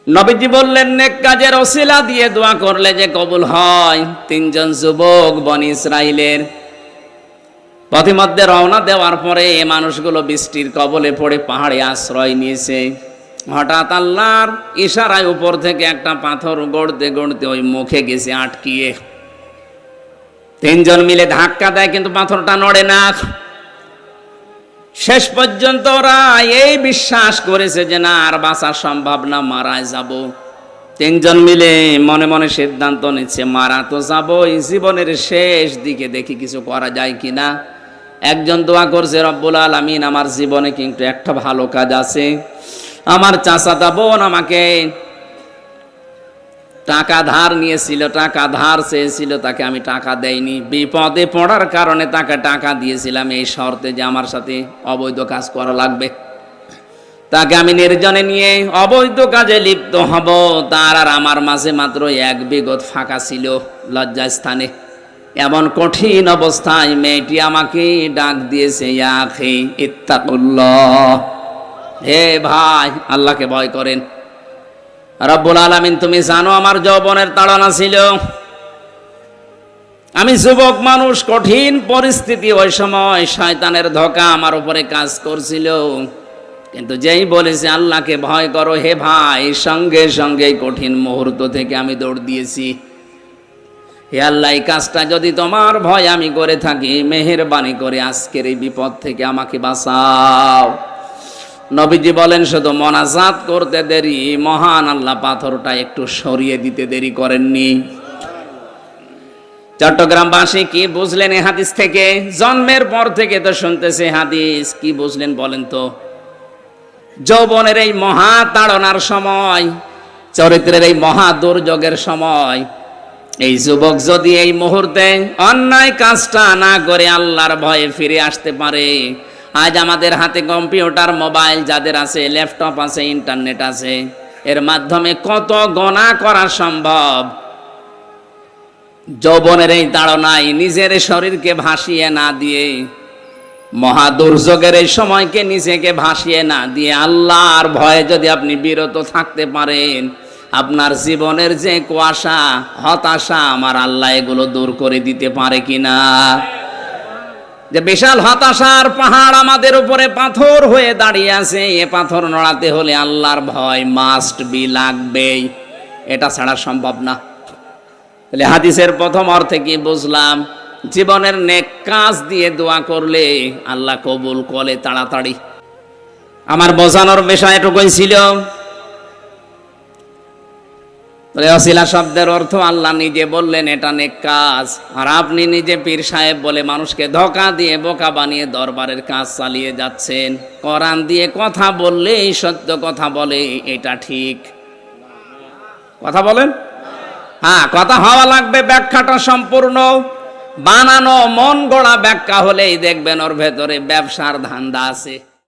নবীজি বললেন নেক কাজের ওসিলা দিয়ে দোয়া করলে যে কবুল হয়। তিনজন যুবক বনি ইসরাইলের পথিমধ্যে রওনা দেওয়ার পরে এই মানুষগুলো বৃষ্টির কবলে পড়ে পাহাড়ে আশ্রয় নিয়েছে। হঠাৎ আল্লাহর ইশারায় উপর থেকে একটা পাথর গড়তে গড়তে ওই মুখে গেছে আটকিয়ে। তিনজন মিলে ধাক্কা দেয় কিন্তু পাথরটা নড়ে না। শেষ পর্যন্ত ওরা এই বিশ্বাস করেছে যে না আর বাঁচা সম্ভব না, মারা যাব। তিনজন মিলে মনে মনে সিদ্ধান্ত নিচ্ছে মারা তো যাবই, জীবনের শেষ দিকে দেখি কিছু করা যায় কিনা। একজন দোয়া করছে রব্বুল আলামিন আমার জীবনে কিন্তু একটা ভালো কাজ আছে। আমার চাচাতো বোন আমাকে টাকা ধার নিয়েছিল, টাকা ধার চেয়েছিল, তাকে আমি টাকা দেইনি। বিপদে পড়ার কারণে তাকে টাকা দিয়েছিলাম এই শর্তে যে আমার সাথে অবৈধ কাজ করা লাগবে। তাকে আমি নির্জনে নিয়ে অবৈধ কাজে লিপ্ত হব। তার আর আমার মাঝে মাত্র 1 বিঘত ফাঁকা ছিল লজ্জাস্থানে। এমন কঠিন অবস্থায় মেয়েটি আমাকে ডাক দিয়েছে, ইয়া আখি ইত্তাকুল্লাহ, হে ভাই আল্লাহকে ভয় করেন। রব্বুল আলামিন তুমি জানো আমার যৌবনের তাড়না ছিল, আমি যুবক মানুষ, কঠিন পরিস্থিতি, ওই সময় শয়তানের ধোঁকা আমার উপরে কাজ করছিল। কিন্তু যেই বলেছে আল্লাহকে ভয় করো হে ভাই, সঙ্গে সঙ্গে কঠিন মুহূর্ত থেকে আমি দৌড় দিয়েছি। হে আল্লাহ, এই কাজটা যদি তোমার ভয় আমি করে থাকি, মেহেরবানি করে আজকের এই বিপদ থেকে আমাকে বাঁচাও। নবীজি বলেন শুধু মোনাজাত করতে দেরি, মহান আল্লাহ পাথরটা একটু সরিয়ে দিতে দেরি করেননি। চট্টগ্রামবাসী কি বুঝলেন এই হাদিস থেকে? জন্মের পর থেকে তো শুনতেছে হাদিস, কি বুঝলেন বলেন তো? যৌবনের এই মহা তাড়নার সময়, চরিত্রের এই মহা দুর্যোগের সময়, এই যুবক যদি এই মুহূর্তে অন্যায় কাজটা না করে আল্লাহর ভয়ে ফিরে আসতে পারে, আজ আমাদের হাতে কম্পিউটার, মোবাইল যাদের আছে, ল্যাপটপ আছে, ইন্টারনেট আছে, এর মাধ্যমে কত গুনাহ করা সম্ভব। যৌবনের এই তাড়নায় নিজের শরীরকে ভাসিয়ে না দিয়ে, মহা দুর্যোগের এই সময়কে নিজেকে ভাসিয়ে না দিয়ে আল্লাহর ভয়ে যদি আপনি বিরত থাকতে পারেন, আপনার জীবনের যে কুয়াশা, হতাশা, আমার আল্লাহ এগুলো দূর করে দিতে পারে কিনা। যে বিশাল হতাশার পাহাড় আমাদের উপরে পাথর হয়ে দাঁড়িয়ে আছে, এ পাথর নড়াতে হলে আল্লাহর ভয় মাস্ট বি, লাগবেই, এটা ছাড়া সম্ভব না। তাহলে হাদিসের প্রথম অর্থে কি বুঝলাম? জীবনের নেক কাজ দিয়ে দোয়া করলে আল্লাহ কবুল করে তাড়াতাড়ি। আমার বোঝানোর বিষয় এটুকুই ছিল। ওসিলা শব্দের অর্থ আল্লাহ নিজে বললেন এটা নেক কাজ, আর আপনি নিজে পীর সাহেব বলে মানুষকে ধোঁকা দিয়ে বোকা বানিয়ে দরবারের কাজ চালিয়ে যাচ্ছেন। কোরআন দিয়ে কথা বললেই সত্য কথা বলে, এটা ঠিক কথা বলেন? হ্যাঁ, কথা হওয়া লাগবে, ব্যাখ্যাটা সম্পূর্ণ। বানানো মন গড়া ব্যাখ্যা হলেই দেখবেন ওর ভেতরে ব্যবসার ধান্দা আছে।